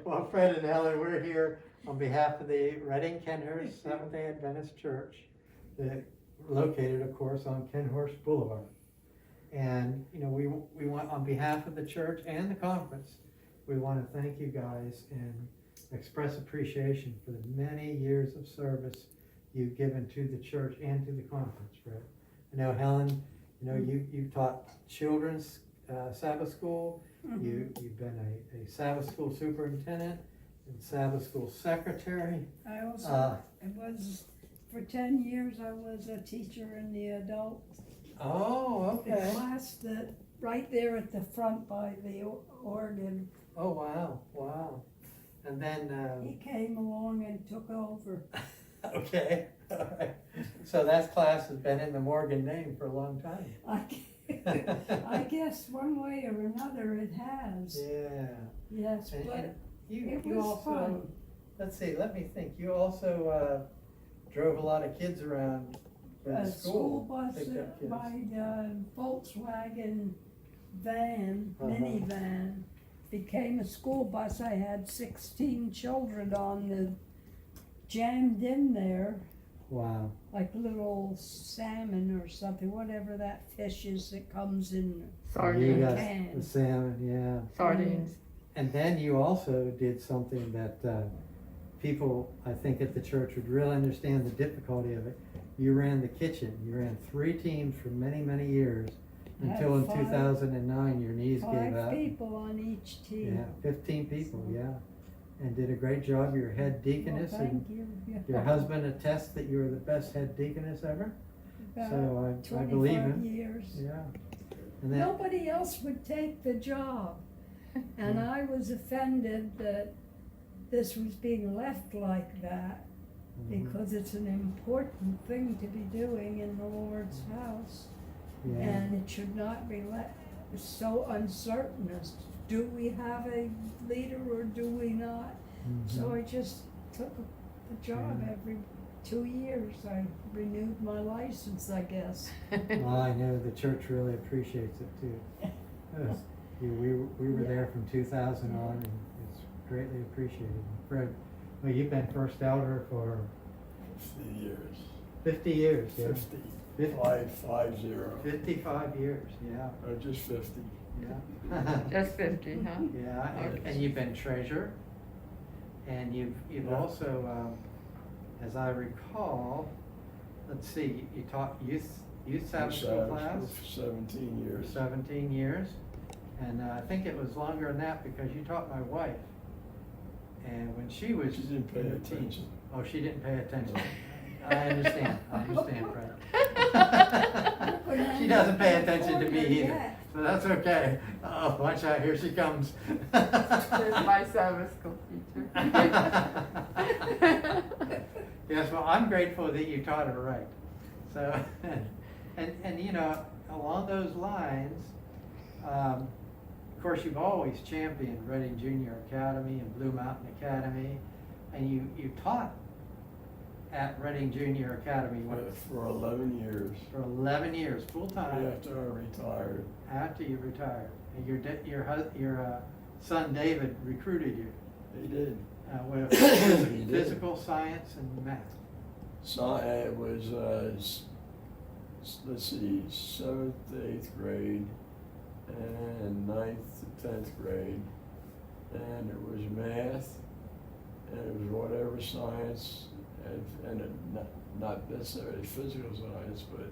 Well, Fred and Helen, we're here on behalf of the Reading Kenhurst Seventh-day Adventist Church, located, of course, on Kenhurst Boulevard. And, we want, on behalf of the church and the conference, we want to thank you guys and express appreciation for the many years of service you've given to the church and to the conference, Fred. I know, Helen, you taught children's Sabbath school. Mm-hmm. You've been a Sabbath school superintendent and Sabbath school secretary. I also, for 10 years, I was a teacher in the adult Okay. class that, right there at the front by the organ. Oh, wow. And then, He came along and took over. okay, all right. So that class has been in the Morgan name for a long time. I guess one way or another it has. Yeah. Yes, And but you it you was also, fun. let's see, let me think. You also drove a lot of kids around for the A school bus, picked up kids. my Volkswagen van, Uh-huh. minivan, became a school bus. I had 16 children on the, jammed in there, Wow. like little salmon or something, whatever that fish is that comes in. You Sardines. got Can. the salmon, yeah. Sardines. And then you also did something that people, I think, at the church would really understand the difficulty of it. You ran the kitchen. You ran 3 teams for many, many years I had until in 5 2009 your knees gave Five up. people on each team. Yeah, 15 people, yeah. And did a great job. You're head deaconess, Well, and thank you. Yeah. your husband attests that you were the best head deaconess ever. About So I believe 25 him. years. Yeah. And then, Nobody else would take the job. And Yeah. I was offended that this was being left like that, Mhm. because it's an important thing to be doing in the Lord's house. yeah. And it should not be so uncertain as, do we have a leader or do we not? So Mhm. I just took the job Yeah. every 2 years. I renewed my license, I guess. Well, I know the church really appreciates it too. Yes. We were there from 2000 on, and it's greatly appreciated. Fred, well, you've been first elder for 50 years. 50 years, yeah. 50. 50. 550. 55 years, yeah, Or just 50. yeah. Just 50, huh? Yeah, Okay. and you've been treasurer, and you've Yeah. also, as I recall, let's see, you taught youth Sabbath school class For 17 for years. 17 years, and I think it was longer than that because you taught my wife, and when she was She didn't pay in the teens- attention. Oh, she didn't pay attention. I understand, Fred. She doesn't pay attention to me either, so that's okay. Oh, watch out, here she comes. She's my Sabbath school teacher. Yes, well, I'm grateful that you taught her right. So, and along those lines, of course, you've always championed Reading Junior Academy and Blue Mountain Academy, and you taught at Reading Junior Academy For 11 years. for 11 years, full time. After I retired. After you retired, and your son David recruited you He did. with He did. physical science and math. So it was, let's see, 7th to 8th grade, and 9th to 10th grade, and it was math, and it was whatever science, and not necessarily physical science, but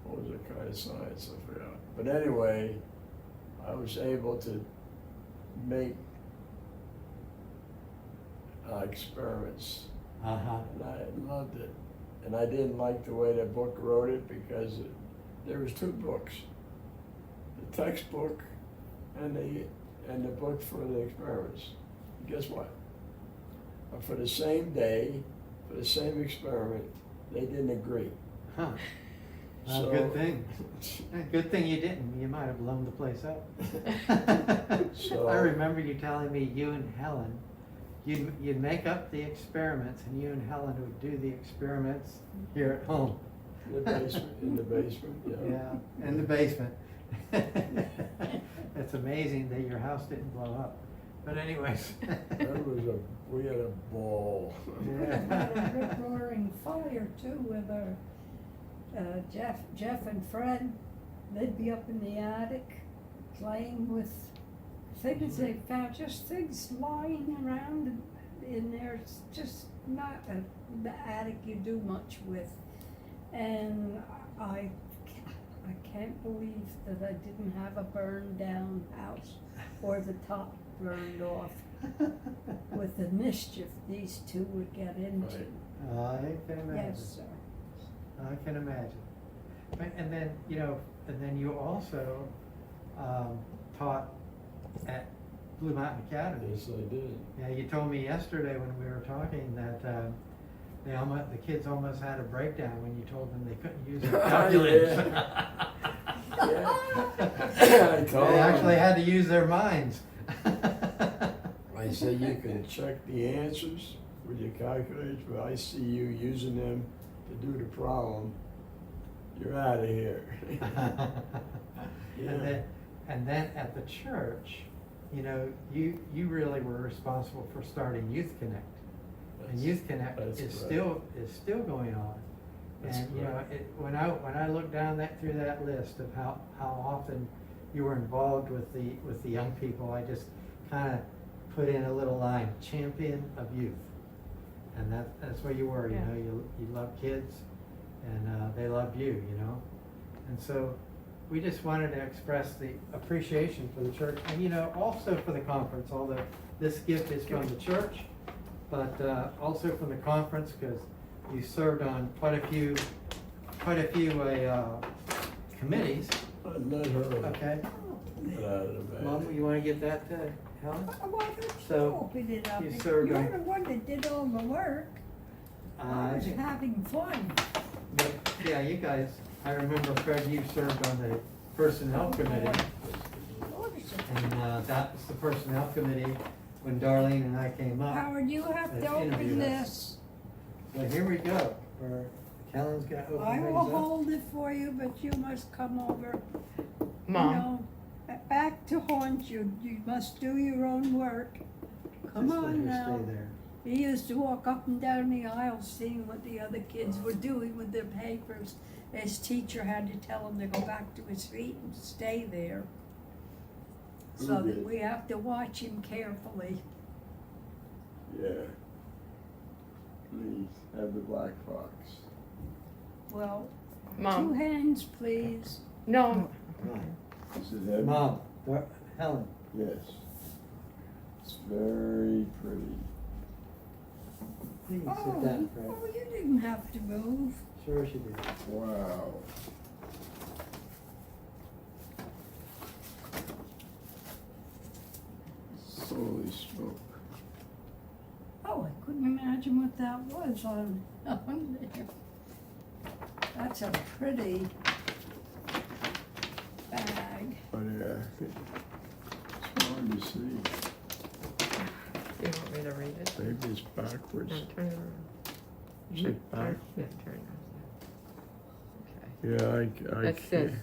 what was the kind of science, I forgot. But anyway, I was able to make experiments. Uh-huh. And I loved it. And I didn't like the way the book wrote it because there was 2 books. The textbook and the book for the experiments. Guess what? For the same day, for the same experiment, they didn't agree. Huh. Well, So- good thing. Good thing you didn't. You might have blown the place up. So- I remember you telling me you and Helen, you'd make up the experiments, and you and Helen would do the experiments here at home. In the basement, yeah. Yeah, in the basement. It's amazing that your house didn't blow up. But anyways. We had a ball. We had a rip-roaring fire too with our, Jeff and Fred. They'd be up in the attic playing with things they found, just things lying around in there. It's just not the attic you do much with. And I can't believe that I didn't have a burned down house or the top burned off with the mischief these two would get into. Right. I can imagine. Yes, sir. I can imagine. And then, and then you also taught at Blue Mountain Academy. Yes, I did. Yeah, you told me yesterday when we were talking that the kids almost had a breakdown when you told them they couldn't use their calculators. I told They actually them. had to use their minds. I said you can check the answers with your calculators, but I see you using them to do the problem. You're out of here. Yeah. And then at the church, you really were responsible for starting Youth Connect. And Youth Connect that's is correct. still going on. That's And correct. when I look down through that list of how often you were involved with the young people, I just kind of put in a little line, champion of youth. And that's what you were, Yeah. you love kids and they loved you, And so we just wanted to express the appreciation for the church and, also for the conference, although this gift is from the church, but also from the conference because you served on quite a few committees. I let her Okay. get out of the bag. Mom, you want to give that to Helen? Why don't you So, open it up? you You're served the on- one that did all the work. I was having fun. But, yeah, you guys, I remember Fred, you served on the personnel committee. And that was the personnel committee when Darlene and I came up. Howard, you have They to open interviewed us. this. So here we go. Helen's gonna open I things will up. hold it for you, but you must come over. Mom, Back to haunt you. You must do your own work. Come Just let on her now. Stay there. He used to walk up and down the aisle seeing what the other kids were doing with their papers. His teacher had to tell him to go back to his feet and stay there. So Who that did? we have to watch him carefully. Yeah. Please, have the black fox. Well, two Mom, hands, please. no, Is it heavy? Mom, Helen, Yes. It's very pretty. please sit Oh, down, Fred. oh, you didn't have to move. Sure she did. Wow. Holy smoke. Oh, I couldn't imagine what that was on there. That's a pretty bag. Oh, yeah. It's hard to see. you want me to read it? Maybe it's backwards. No, turn it around. Is it back? Yeah, turn it around. Okay. Yeah, I It says, can't.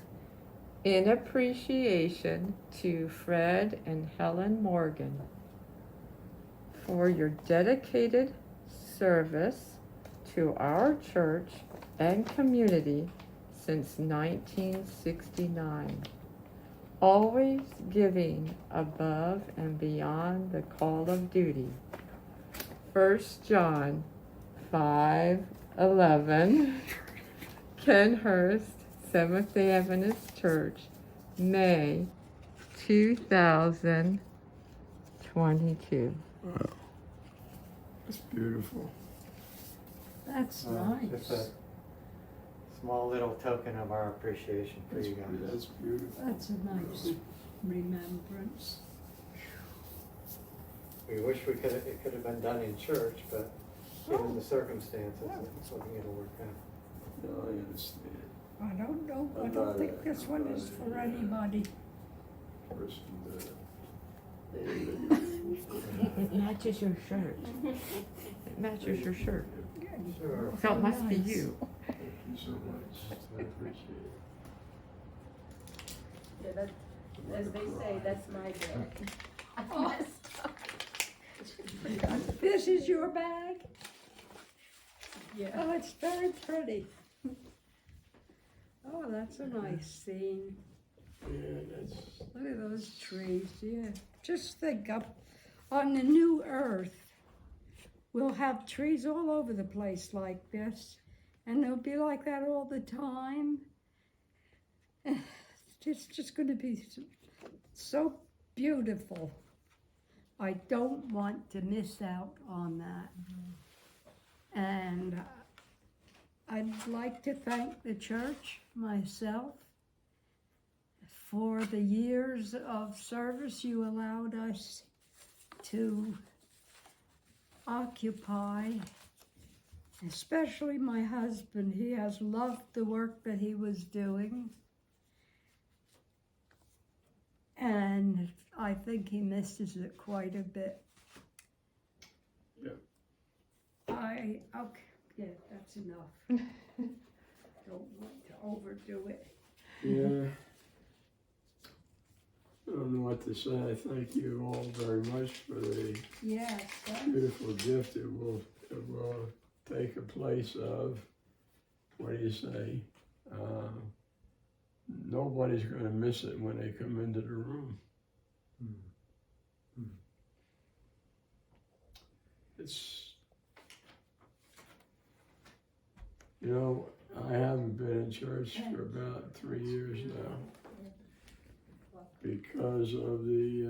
in appreciation to Fred and Helen Morgan for your dedicated service to our church and community since 1969, always giving above and beyond the call of duty. 1 John 5:11, Kenhurst, Seventh-day Adventist Church, May 2022. Wow. It's beautiful. That's Just a nice. small little token of our appreciation for you guys. That's beautiful. That's a nice remembrance. We wish it could have been done in church, but given the circumstances, I think it'll work out. No, I understand. I don't know, I I'm don't not think a- this one I'm is not for a- anybody. Person It matches your shirt. It matches your shirt. Sure. So it must be Nice. you. Thank you so much. I appreciate it. Yeah, that, as they say, that's my day. I messed up. this is your bag? Yeah. Oh, it's very pretty. Oh, that's a nice scene. Yeah, that's, Look at those trees, yeah. Just think up on the new earth, we'll have trees all over the place like this, and they'll be like that all the time. It's just going to be so beautiful. I don't want to miss out on that. And I'd like to thank the church, myself, for the years of service you allowed us to occupy, especially my husband. He has loved the work that he was doing, and I think he misses it quite a bit. Yeah. Okay, yeah, that's enough. Don't want to overdo it. yeah. I don't know what to say. Thank you all very much for the Yes, beautiful gift. It will take a place of, what do you say? Nobody's going to miss it when they come into the room. It's, you know, I haven't been in church for about 3 years now because of the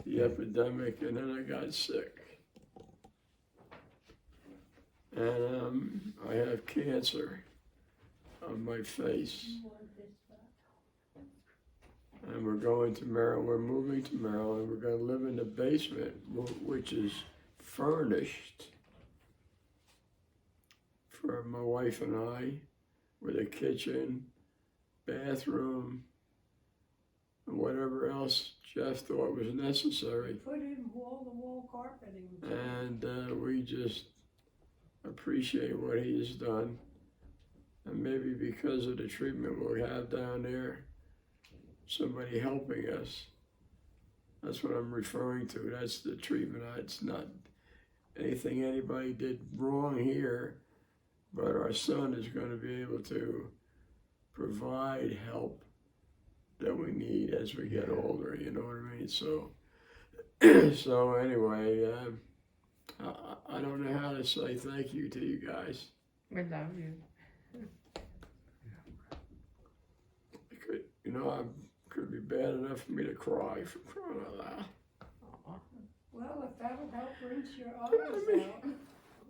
epidemic, and then I got sick. And I have cancer on my face. And we're going to Maryland, we're moving to Maryland, we're gonna live in the basement, which is furnished for my wife and I, with a kitchen, bathroom, and whatever else Jeff thought was necessary. put in wall-to-wall carpeting. And we just appreciate what he has done. And maybe because of the treatment we'll have down there, somebody helping us. That's what I'm referring to. That's the treatment. It's not anything anybody did wrong here, but our son is going to be able to provide help that we need as we get older, you know what I mean? So, so anyway, I don't know how to say thank you to you guys. We love you. I could be bad enough for me to cry for crying out loud. Well, if that'll help rinse your eyes out.